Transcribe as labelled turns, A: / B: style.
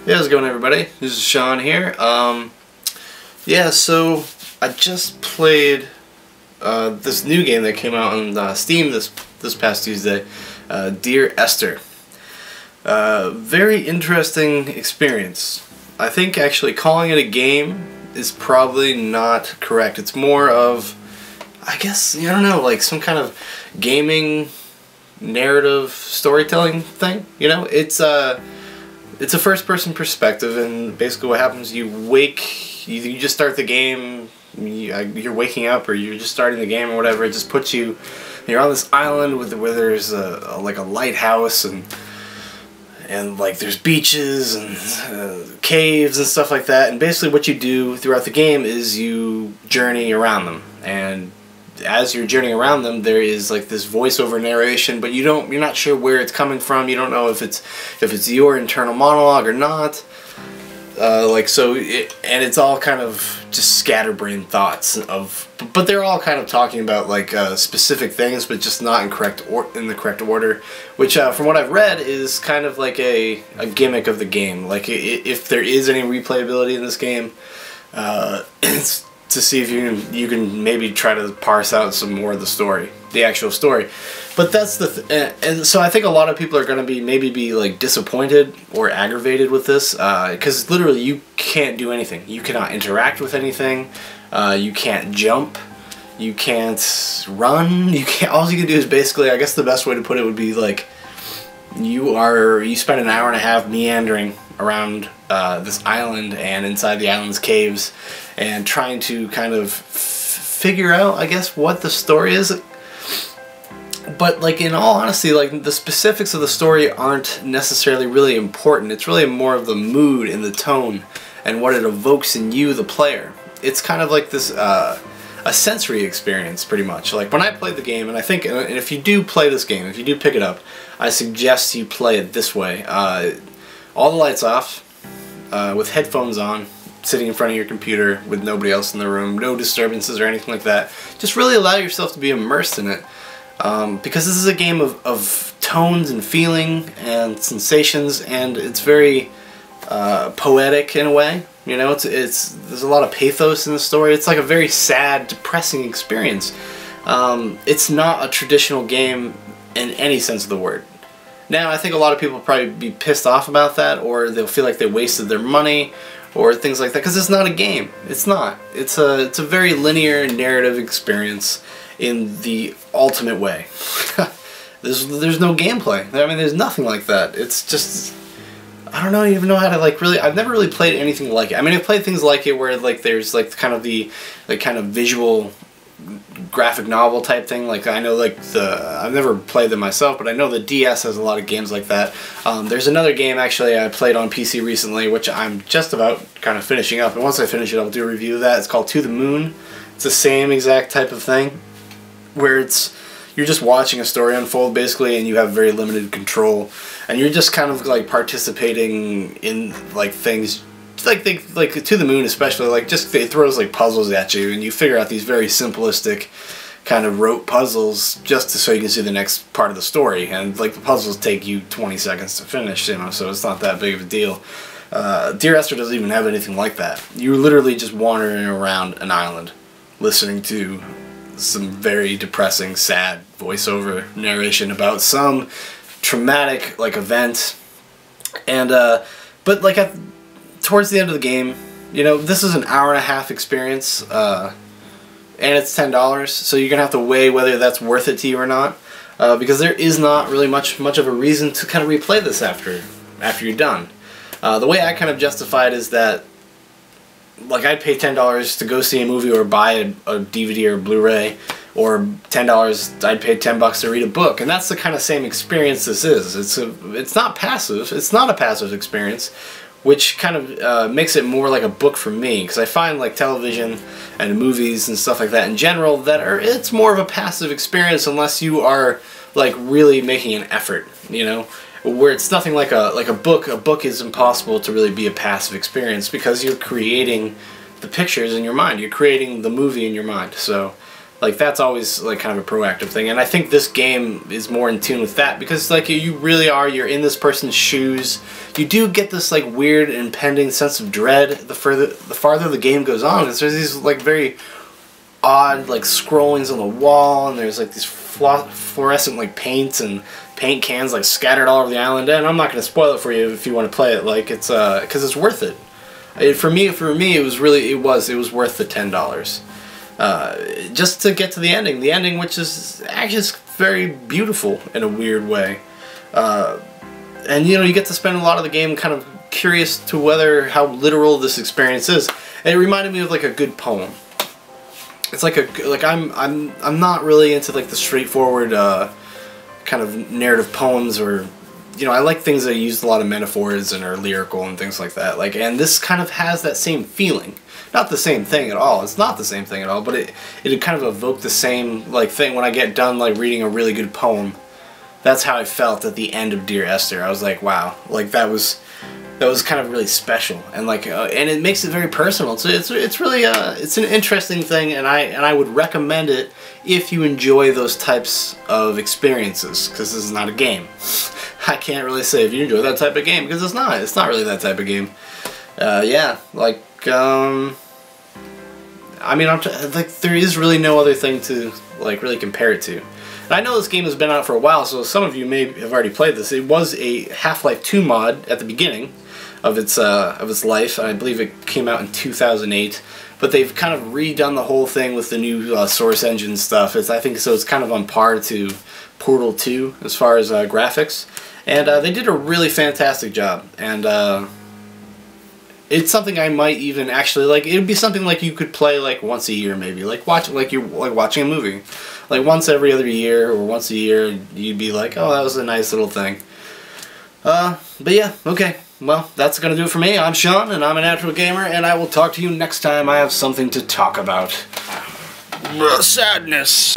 A: Hey, how's it going, everybody? This is Shaun here. Yeah, so I just played this new game that came out on Steam this past Tuesday, Dear Esther. Very interesting experience. I think actually calling it a game is probably not correct. It's more of, I guess, I don't know, like some kind of gaming narrative storytelling thing. You know, it's a first-person perspective, and basically what happens, you just start the game, you're waking up, or you're just starting the game or whatever. It just puts you, you're on this island where there's like a lighthouse, and like there's beaches and caves and stuff like that, and basically what you do throughout the game is you journey around them, and as you're journeying around them, there is like this voiceover narration, but you're not sure where it's coming from. You don't know if it's your internal monologue or not. And it's all kind of just scatterbrained thoughts but they're all kind of talking about like specific things, but just not in the correct order. Which, from what I've read, is kind of like a gimmick of the game. Like if there is any replayability in this game, it's to see if you can maybe try to parse out some more of the story, the actual story. But that's and so I think a lot of people are going to maybe like disappointed or aggravated with this, because literally you can't do anything. You cannot interact with anything. You can't jump. You can't run. All you can do is basically, I guess the best way to put it would be like you spend an hour and a half meandering around this island and inside the island's caves, and trying to kind of figure out, I guess, what the story is. But like, in all honesty, like the specifics of the story aren't necessarily really important. It's really more of the mood and the tone and what it evokes in you, the player. It's kind of like this a sensory experience, pretty much. Like when I played the game, and I think, and if you do play this game, if you do pick it up, I suggest you play it this way. All the lights off, with headphones on, sitting in front of your computer with nobody else in the room, no disturbances or anything like that. Just really allow yourself to be immersed in it, because this is a game of tones and feeling and sensations, and it's very poetic in a way. You know, there's a lot of pathos in the story. It's like a very sad, depressing experience. It's not a traditional game in any sense of the word. Now, I think a lot of people will probably be pissed off about that, or they'll feel like they wasted their money, or things like that, because it's not a game. It's not. It's a very linear narrative experience in the ultimate way. There's no gameplay. I mean, there's nothing like that. It's just, I don't even know how to like really. I've never really played anything like it. I mean, I've played things like it where like there's like kind of the kind of visual graphic novel type thing. Like I know I've never played them myself, but I know the DS has a lot of games like that. There's another game actually I played on PC recently, which I'm just about kind of finishing up, and once I finish it I'll do a review of that. It's called To the Moon. It's the same exact type of thing, where you're just watching a story unfold basically, and you have very limited control, and you're just kind of like participating in like things. Like To the Moon especially, like just it throws like puzzles at you, and you figure out these very simplistic kind of rote puzzles just so you can see the next part of the story, and like the puzzles take you 20 seconds to finish, you know, so it's not that big of a deal. Dear Esther doesn't even have anything like that. You're literally just wandering around an island listening to some very depressing, sad voiceover narration about some traumatic like event, and but like towards the end of the game, you know, this is an hour-and-a-half experience, and it's $10, so you're gonna have to weigh whether that's worth it to you or not, because there is not really much of a reason to kind of replay this after you're done. The way I kind of justify it is that, like, I'd pay $10 to go see a movie or buy a DVD or Blu-ray, or $10 I'd pay $10 to read a book, and that's the kind of same experience this is. It's not passive. It's not a passive experience, which kind of makes it more like a book for me, because I find like television and movies and stuff like that in general it's more of a passive experience unless you are like really making an effort, you know, where it's nothing like a book. A book is impossible to really be a passive experience because you're creating the pictures in your mind, you're creating the movie in your mind. So Like, that's always, like, kind of a proactive thing. And I think this game is more in tune with that, because, like, you really are, you're in this person's shoes. You do get this, like, weird impending sense of dread the farther the game goes on, because there's these, like, very odd, like, scrollings on the wall, and there's, like, these fluorescent, like, paints and paint cans, like, scattered all over the island. And I'm not going to spoil it for you if you want to play it, like, it's, because it's worth it. For me, it was worth the $10. Just to get to the ending, which is actually very beautiful in a weird way. And, you know, you get to spend a lot of the game kind of curious to how literal this experience is. And it reminded me of, like, a good poem. It's like I'm not really into, like, the straightforward kind of narrative poems, or, you know, I like things that use a lot of metaphors and are lyrical and things like that. Like, and this kind of has that same feeling. Not the same thing at all. It's not the same thing at all, but it kind of evoked the same, like, thing when I get done, like, reading a really good poem. That's how I felt at the end of Dear Esther. I was like, wow, like, that was kind of really special, and, like, and it makes it very personal. So it's really it's an interesting thing, and I would recommend it if you enjoy those types of experiences, because this is not a game. I can't really say if you enjoy that type of game, because it's not really that type of game. Yeah, like, I mean, like, there is really no other thing to, like, really compare it to. And I know this game has been out for a while, so some of you may have already played this. It was a Half-Life 2 mod at the beginning of its life. I believe it came out in 2008. But they've kind of redone the whole thing with the new Source Engine stuff. I think so. It's kind of on par to Portal 2 as far as graphics, and they did a really fantastic job. And it's something I might even actually, like, it would be something like you could play, like, once a year, maybe, like you're watching a movie, like once every other year or once a year. You'd be like, oh, that was a nice little thing. But yeah, okay, well, that's gonna do it for me. I'm Shaun, and I'm a natural gamer, and I will talk to you next time I have something to talk about. Sadness.